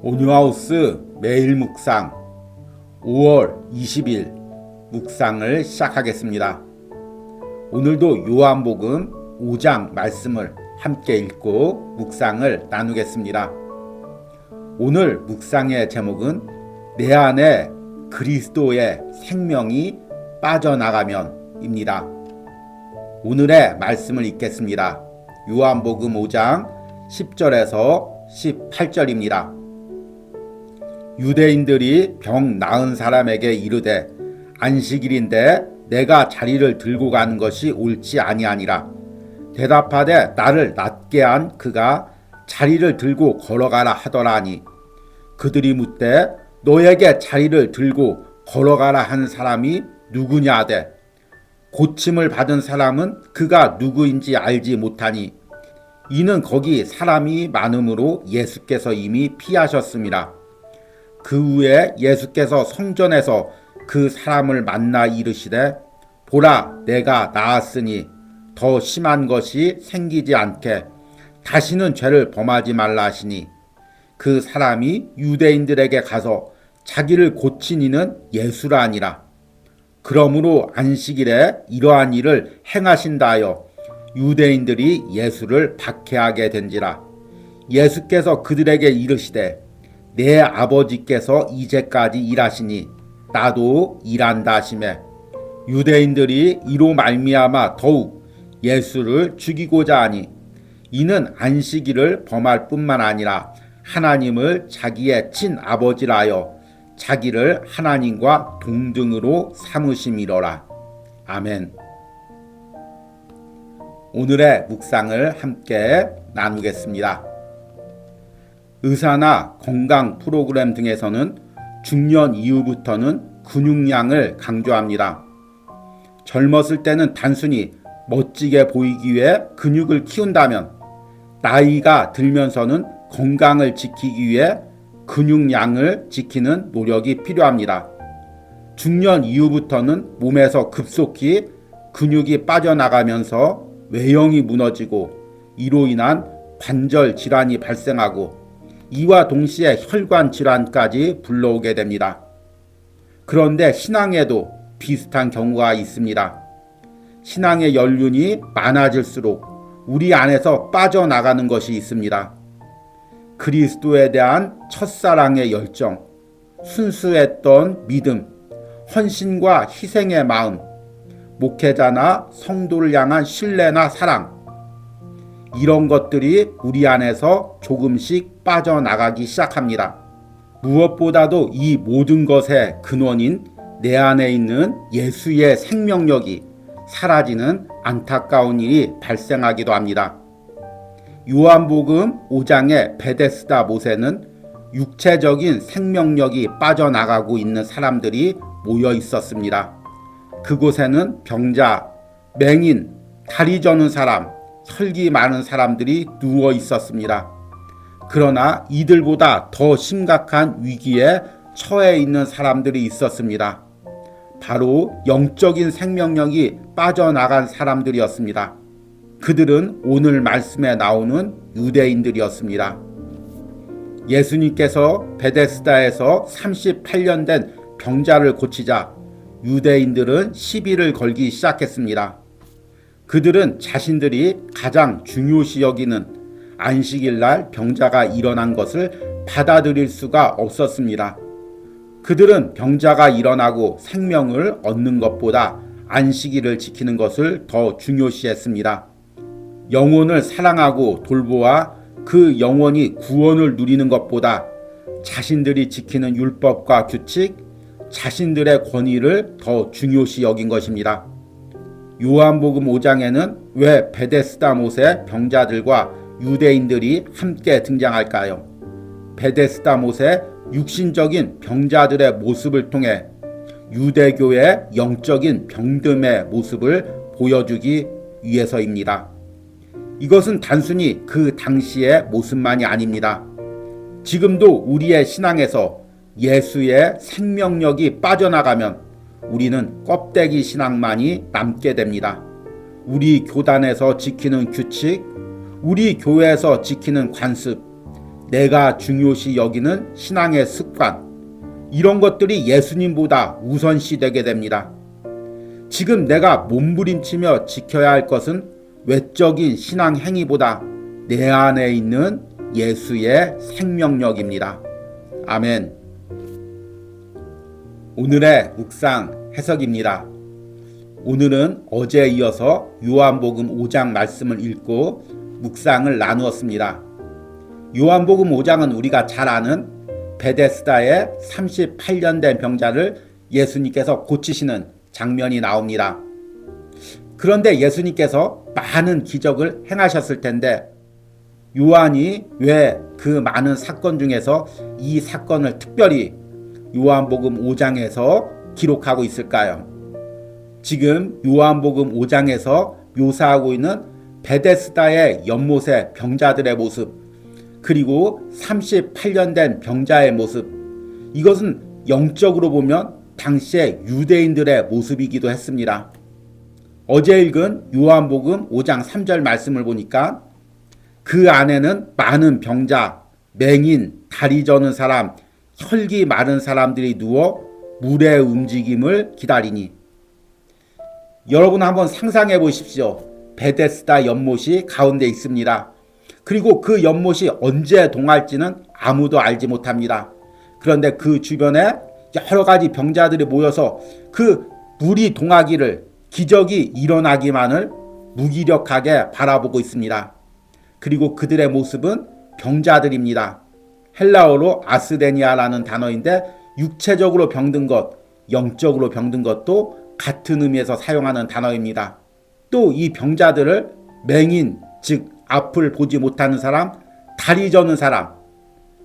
오뉴하우스 매일 묵상 5월 20일 묵상을 시작하겠습니다. 오늘도 요한복음 5장 말씀을 함께 읽고 묵상을 나누겠습니다. 오늘 묵상의 제목은 내 안에 그리스도의 생명이 빠져나가면 입니다. 오늘의 말씀을 읽겠습니다. 요한복음 5장 10절에서 18절입니다. 유대인들이 병 나은 사람에게 이르되 안식일인데 내가 자리를 들고 가는 것이 옳지 아니하니라. 대답하되 나를 낫게 한 그가 자리를 들고 걸어가라 하더라니. 그들이 묻되 너에게 자리를 들고 걸어가라 한 사람이 누구냐 하되 고침을 받은 사람은 그가 누구인지 알지 못하니 이는 거기 사람이 많음으로 예수께서 이미 피하셨습니다. 그 후에 예수께서 성전에서 그 사람을 만나 이르시되 보라 내가 나았으니 더 심한 것이 생기지 않게 다시는 죄를 범하지 말라 하시니 그 사람이 유대인들에게 가서 자기를 고친 이는 예수라 하니라. 그러므로 안식일에 이러한 일을 행하신다 하여 유대인들이 예수를 박해하게 된지라. 예수께서 그들에게 이르시되 내 아버지께서 이제까지 일하시니 나도 일한다 하시매 유대인들이 이로 말미암아 더욱 예수를 죽이고자 하니 이는 안식일을 범할 뿐만 아니라 하나님을 자기의 친아버지라 하여 자기를 하나님과 동등으로 삼으심이로라. 아멘. 오늘의 묵상을 함께 나누겠습니다. 의사나 건강 프로그램 등에서는 중년 이후부터는 근육량을 강조합니다. 젊었을 때는 단순히 멋지게 보이기 위해 근육을 키운다면 나이가 들면서는 건강을 지키기 위해 근육량을 지키는 노력이 필요합니다. 중년 이후부터는 몸에서 급속히 근육이 빠져나가면서 외형이 무너지고 이로 인한 관절 질환이 발생하고 이와 동시에 혈관 질환까지 불러오게 됩니다. 그런데 신앙에도 비슷한 경우가 있습니다. 신앙의 연륜이 많아질수록 우리 안에서 빠져나가는 것이 있습니다. 그리스도에 대한 첫사랑의 열정, 순수했던 믿음, 헌신과 희생의 마음, 목회자나 성도를 향한 신뢰나 사랑, 이런 것들이 우리 안에서 조금씩 빠져나가기 시작합니다. 무엇보다도 이 모든 것의 근원인 내 안에 있는 예수의 생명력이 사라지는 안타까운 일이 발생하기도 합니다. 요한복음 5장의 베데스다 못에는 육체적인 생명력이 빠져나가고 있는 사람들이 모여 있었습니다. 그곳에는 병자, 맹인, 다리 저는 사람, 혈기 많은 사람들이 누워 있었습니다. 그러나 이들보다 더 심각한 위기에 처해 있는 사람들이 있었습니다. 바로 영적인 생명력이 빠져나간 사람들이었습니다. 그들은 오늘 말씀에 나오는 유대인들이었습니다. 예수님께서 베데스다에서 38년 된 병자를 고치자 유대인들은 시비를 걸기 시작했습니다. 그들은 자신들이 가장 중요시 여기는 안식일날 병자가 일어난 것을 받아들일 수가 없었습니다. 그들은 병자가 일어나고 생명을 얻는 것보다 안식일을 지키는 것을 더 중요시했습니다. 영혼을 사랑하고 돌보아 그 영혼이 구원을 누리는 것보다 자신들이 지키는 율법과 규칙, 자신들의 권위를 더 중요시 여긴 것입니다. 요한복음 5장에는 왜 베데스다 못의 병자들과 유대인들이 함께 등장할까요? 베데스다 못의 육신적인 병자들의 모습을 통해 유대교의 영적인 병듦의 모습을 보여주기 위해서입니다. 이것은 단순히 그 당시의 모습만이 아닙니다. 지금도 우리의 신앙에서 예수의 생명력이 빠져나가면 우리는 껍데기 신앙만이 남게 됩니다. 우리 교단에서 지키는 규칙, 우리 교회에서 지키는 관습, 내가 중요시 여기는 신앙의 습관, 이런 것들이 예수님보다 우선시 되게 됩니다. 지금 내가 몸부림치며 지켜야 할 것은 외적인 신앙 행위보다 내 안에 있는 예수의 생명력입니다. 아멘. 오늘의 묵상 해석입니다. 오늘은 어제에 이어서 요한복음 5장 말씀을 읽고 묵상을 나누었습니다. 요한복음 5장은 우리가 잘 아는 베데스다의 38년 된 병자를 예수님께서 고치시는 장면이 나옵니다. 그런데 예수님께서 많은 기적을 행하셨을 텐데 요한이 왜 그 많은 사건 중에서 이 사건을 특별히 요한복음 5장에서 기록하고 있을까요? 지금 요한복음 5장에서 묘사하고 있는 베데스다의 연못의 병자들의 모습, 그리고 38년 된 병자의 모습, 이것은 영적으로 보면 당시의 유대인들의 모습이기도 했습니다. 어제 읽은 요한복음 5장 3절 말씀을 보니까 그 안에는 많은 병자, 맹인, 다리 저는 사람, 혈기 마른 사람들이 누워 물의 움직임을 기다리니. 여러분 한번 상상해 보십시오. 베데스다 연못이 가운데 있습니다. 그리고 그 연못이 언제 동할지는 아무도 알지 못합니다. 그런데 그 주변에 여러 가지 병자들이 모여서 그 물이 동하기를, 기적이 일어나기만을 무기력하게 바라보고 있습니다. 그리고 그들의 모습은 병자들입니다. 헬라어로 아스데니아라는 단어인데 육체적으로 병든 것, 영적으로 병든 것도 같은 의미에서 사용하는 단어입니다. 또 이 병자들을 맹인, 즉 앞을 보지 못하는 사람, 다리 저는 사람,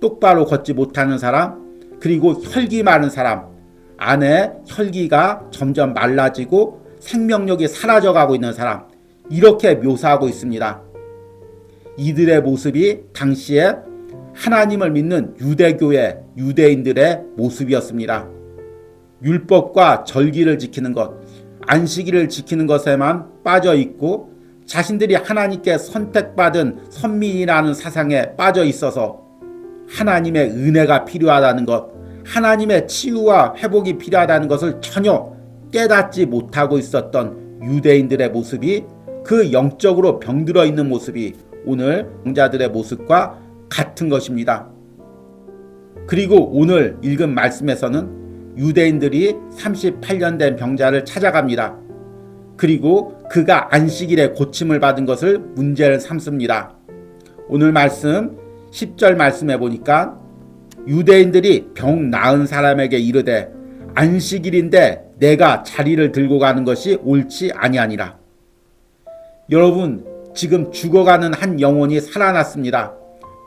똑바로 걷지 못하는 사람, 그리고 혈기 많은 사람, 안에 혈기가 점점 말라지고 생명력이 사라져가고 있는 사람, 이렇게 묘사하고 있습니다. 이들의 모습이 당시에 하나님을 믿는 유대교의 유대인들의 모습이었습니다. 율법과 절기를 지키는 것, 안식일을 지키는 것에만 빠져 있고 자신들이 하나님께 선택받은 선민이라는 사상에 빠져 있어서 하나님의 은혜가 필요하다는 것, 하나님의 치유와 회복이 필요하다는 것을 전혀 깨닫지 못하고 있었던 유대인들의 모습이, 그 영적으로 병들어 있는 모습이 오늘 병자들의 모습과 같은 것입니다. 그리고 오늘 읽은 말씀에서는 유대인들이 38년 된 병자를 찾아갑니다. 그리고 그가 안식일에 고침을 받은 것을 문제를 삼습니다. 오늘 말씀 10절 말씀해 보니까 유대인들이 병 나은 사람에게 이르되 안식일인데 내가 자리를 들고 가는 것이 옳지 아니하니라. 여러분, 지금 죽어가는 한 영혼이 살아났습니다.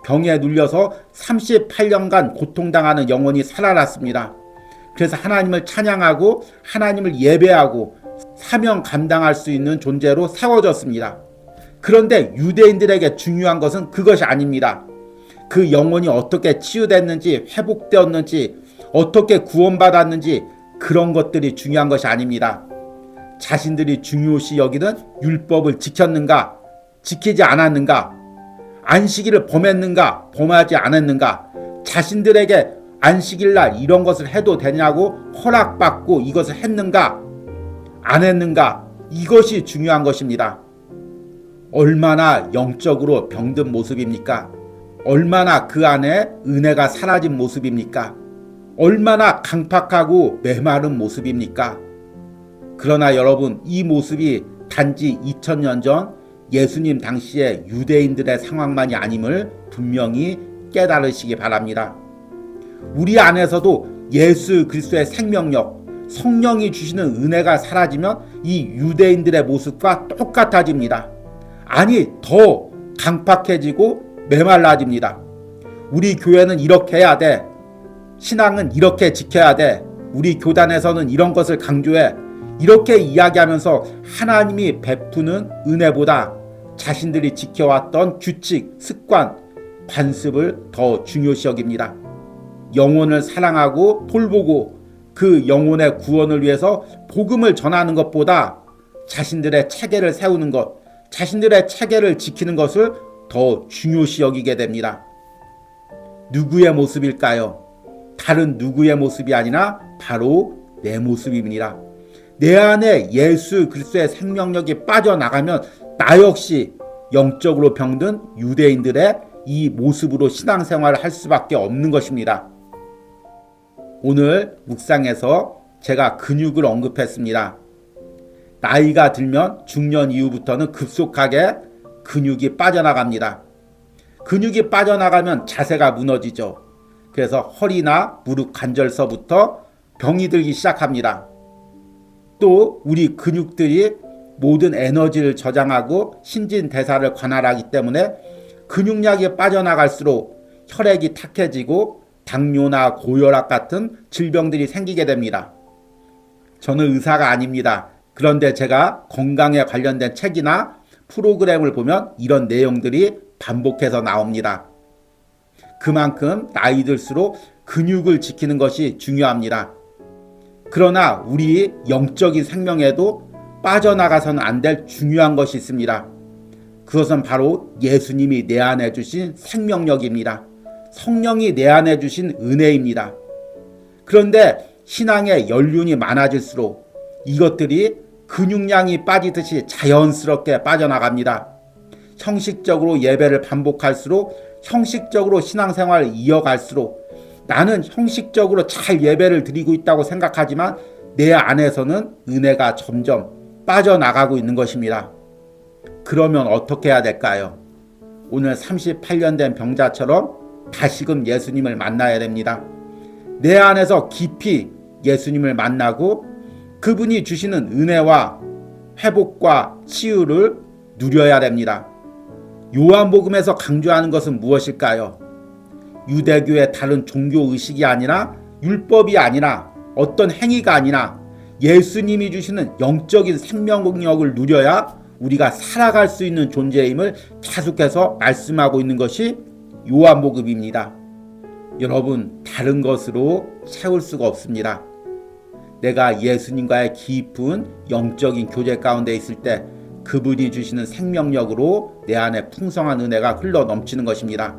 병에 눌려서 38년간 고통당하는 영혼이 살아났습니다. 그래서 하나님을 찬양하고 하나님을 예배하고 사명 감당할 수 있는 존재로 세워졌습니다. 그런데 유대인들에게 중요한 것은 그것이 아닙니다. 그 영혼이 어떻게 치유됐는지, 회복되었는지, 어떻게 구원받았는지, 그런 것들이 중요한 것이 아닙니다. 자신들이 중요시 여기는 율법을 지켰는가, 지키지 않았는가, 안식일을 범했는가, 범하지 않았는가, 자신들에게 안식일날 이런 것을 해도 되냐고 허락받고 이것을 했는가, 안 했는가, 이것이 중요한 것입니다. 얼마나 영적으로 병든 모습입니까? 얼마나 그 안에 은혜가 사라진 모습입니까? 얼마나 강팍하고 메마른 모습입니까? 그러나 여러분, 이 모습이 단지 2000년 전 예수님 당시의 유대인들의 상황만이 아님을 분명히 깨달으시기 바랍니다. 우리 안에서도 예수 그리스도의 생명력, 성령이 주시는 은혜가 사라지면 이 유대인들의 모습과 똑같아집니다. 아니, 더 강팍해지고 메말라집니다. 우리 교회는 이렇게 해야 돼. 신앙은 이렇게 지켜야 돼. 우리 교단에서는 이런 것을 강조해. 이렇게 이야기하면서 하나님이 베푸는 은혜보다 자신들이 지켜왔던 규칙, 습관, 관습을 더 중요시 여깁니다. 영혼을 사랑하고 돌보고 그 영혼의 구원을 위해서 복음을 전하는 것보다 자신들의 체계를 세우는 것, 자신들의 체계를 지키는 것을 더 중요시 여기게 됩니다. 누구의 모습일까요? 다른 누구의 모습이 아니라 바로 내 모습입니다. 내 안에 예수 그리스도의 생명력이 빠져나가면 나 역시 영적으로 병든 유대인들의 이 모습으로 신앙생활을 할 수밖에 없는 것입니다. 오늘 묵상에서 제가 근육을 언급했습니다. 나이가 들면 중년 이후부터는 급속하게 근육이 빠져나갑니다. 근육이 빠져나가면 자세가 무너지죠. 그래서 허리나 무릎 관절서부터 병이 들기 시작합니다. 또 우리 근육들이 모든 에너지를 저장하고 신진대사를 관할하기 때문에 근육량이 빠져나갈수록 혈액이 탁해지고 당뇨나 고혈압 같은 질병들이 생기게 됩니다. 저는 의사가 아닙니다. 그런데 제가 건강에 관련된 책이나 프로그램을 보면 이런 내용들이 반복해서 나옵니다. 그만큼 나이 들수록 근육을 지키는 것이 중요합니다. 그러나 우리 영적인 생명에도 빠져나가서는 안 될 중요한 것이 있습니다. 그것은 바로 예수님이 내 안에 주신 생명력입니다. 성령이 내 안에 주신 은혜입니다. 그런데 신앙의 연륜이 많아질수록 이것들이 근육량이 빠지듯이 자연스럽게 빠져나갑니다. 형식적으로 예배를 반복할수록, 형식적으로 신앙생활을 이어갈수록 나는 형식적으로 잘 예배를 드리고 있다고 생각하지만 내 안에서는 은혜가 점점 빠져나가고 있는 것입니다. 그러면 어떻게 해야 될까요? 오늘 38년 된 병자처럼 다시금 예수님을 만나야 됩니다. 내 안에서 깊이 예수님을 만나고 그분이 주시는 은혜와 회복과 치유를 누려야 됩니다. 요한복음에서 강조하는 것은 무엇일까요? 유대교의 다른 종교의식이 아니라 율법이 아니라 어떤 행위가 아니라 예수님이 주시는 영적인 생명력을 누려야 우리가 살아갈 수 있는 존재임을 계속해서 말씀하고 있는 것이 요한복음입니다. 여러분, 다른 것으로 채울 수가 없습니다. 내가 예수님과의 깊은 영적인 교제 가운데 있을 때 그분이 주시는 생명력으로 내 안에 풍성한 은혜가 흘러 넘치는 것입니다.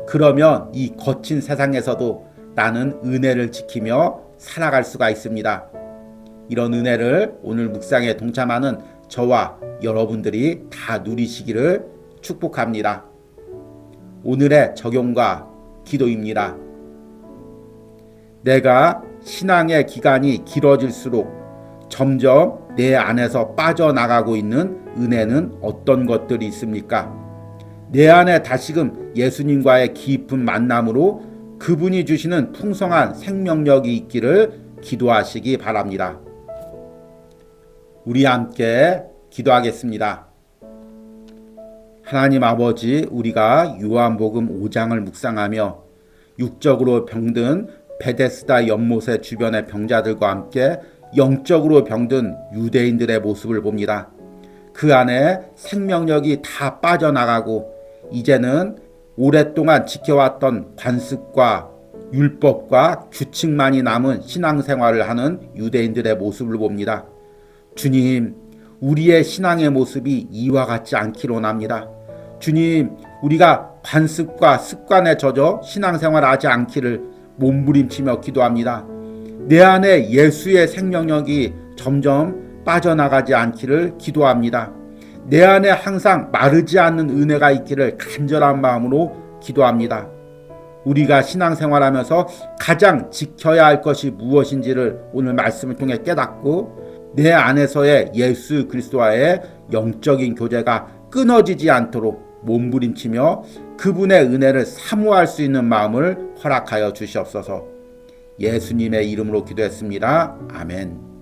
그러면 이 거친 세상에서도 나는 은혜를 지키며 살아갈 수가 있습니다. 이런 은혜를 오늘 묵상에 동참하는 저와 여러분들이 다 누리시기를 축복합니다. 오늘의 적용과 기도입니다. 내가 신앙의 기간이 길어질수록 점점 내 안에서 빠져나가고 있는 은혜는 어떤 것들이 있습니까? 내 안에 다시금 예수님과의 깊은 만남으로 그분이 주시는 풍성한 생명력이 있기를 기도하시기 바랍니다. 우리 함께 기도하겠습니다. 하나님 아버지, 우리가 요한복음 5장을 묵상하며 육적으로 병든 베데스다 연못의 주변의 병자들과 함께 영적으로 병든 유대인들의 모습을 봅니다. 그 안에 생명력이 다 빠져나가고 이제는 오랫동안 지켜왔던 관습과 율법과 규칙만이 남은 신앙생활을 하는 유대인들의 모습을 봅니다. 주님, 우리의 신앙의 모습이 이와 같지 않기로 합니다. 주님, 우리가 관습과 습관에 젖어 신앙생활을 하지 않기를 몸부림치며 기도합니다. 내 안에 예수의 생명력이 점점 빠져나가지 않기를 기도합니다. 내 안에 항상 마르지 않는 은혜가 있기를 간절한 마음으로 기도합니다. 우리가 신앙생활하면서 가장 지켜야 할 것이 무엇인지를 오늘 말씀을 통해 깨닫고 내 안에서의 예수 그리스도와의 영적인 교제가 끊어지지 않도록 몸부림치며 그분의 은혜를 사모할 수 있는 마음을 허락하여 주시옵소서. 예수님의 이름으로 기도했습니다. 아멘.